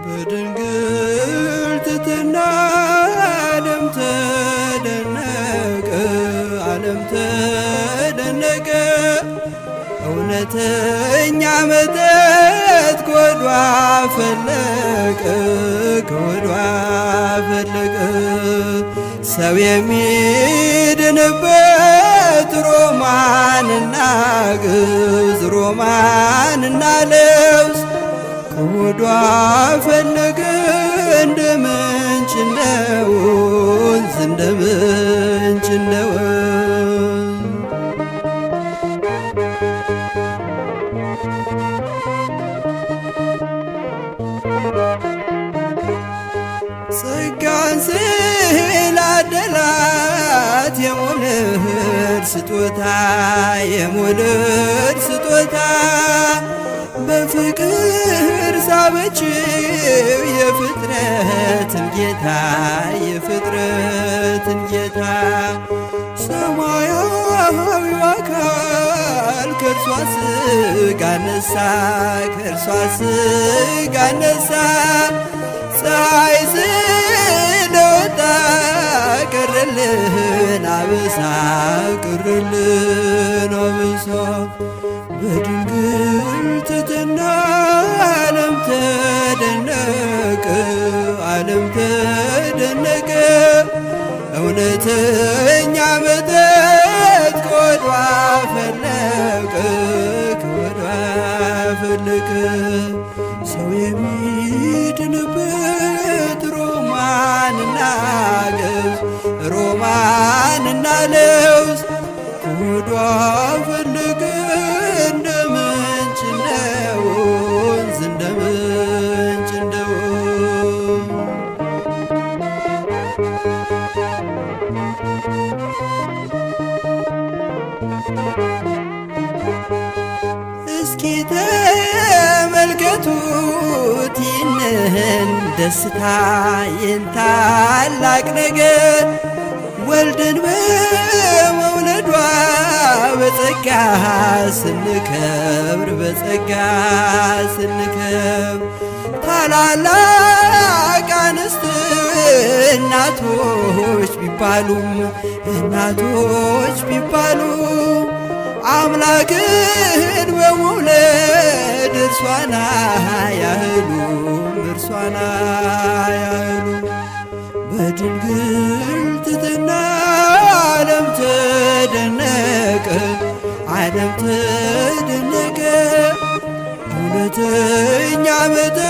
በድንግል ትሕትና ዓለም ተደነቀ፣ ዓለም ተደነቀ። እውነተኛ መጠጥ ከሆዷ ፈለቀ፣ ከሆዷ ፈለቀ። ሰው የሚድንበት ሮማንና ግዝ፣ ሮማንና ልብስ ከሆዷ ፈለቀ። እንደ ምንጭ እንደ ወንዝ፣ እንደ ምንጭ እንደ ወንዝ። ጸጋን ስላደላት የሞልድ ስጦታ፣ የሞልድ ስጦታ በፍቅር ሳበችው የፍጥረትን ጌታ፣ የፍጥረትን ጌታ። ሰማያዊው አካል ከእርሷ ሥጋ ነሳ፣ ከእርሷ ሥጋ ነሳ። ፀሐይ ስለወጣ ቀረልን አበሳ፣ ቀረልን አበሳ። በድንግል ትሕትና ዓለም ተደነቀ፣ ዓለም ተደነቀ። እውነተኛ መጠጥ ከሆዷ ፈለቀ፣ ከሆዷ ፈለቀ። ሰው የሚድንበት ሮማንና ግዝ፣ ሮማንና ልብስ ከሆዷ ፈለቀ። እንደ ምንጭ እንደ ወንዝ፣ እንደ ምንጭ እንደ ወንዝ። እስኪ ተመልከቱት ይህንን ደስታ፣ ይህን ታላቅ ነገር ወልድን በመውለዷ በጸጋ ስንከብር፣ በጸጋ ስንከብር። ታላላቅ አንስት እናቶች ቢባሉ፣ እናቶች ቢባሉ አምላክን በመውለድ እርሷና ያህሉ፣ እርሷና ያህሉ። በድንግል ትሕትና ዓለም ተደነቀ፣ ዓለም ተደነቀ። እውነተኛ መጠጥ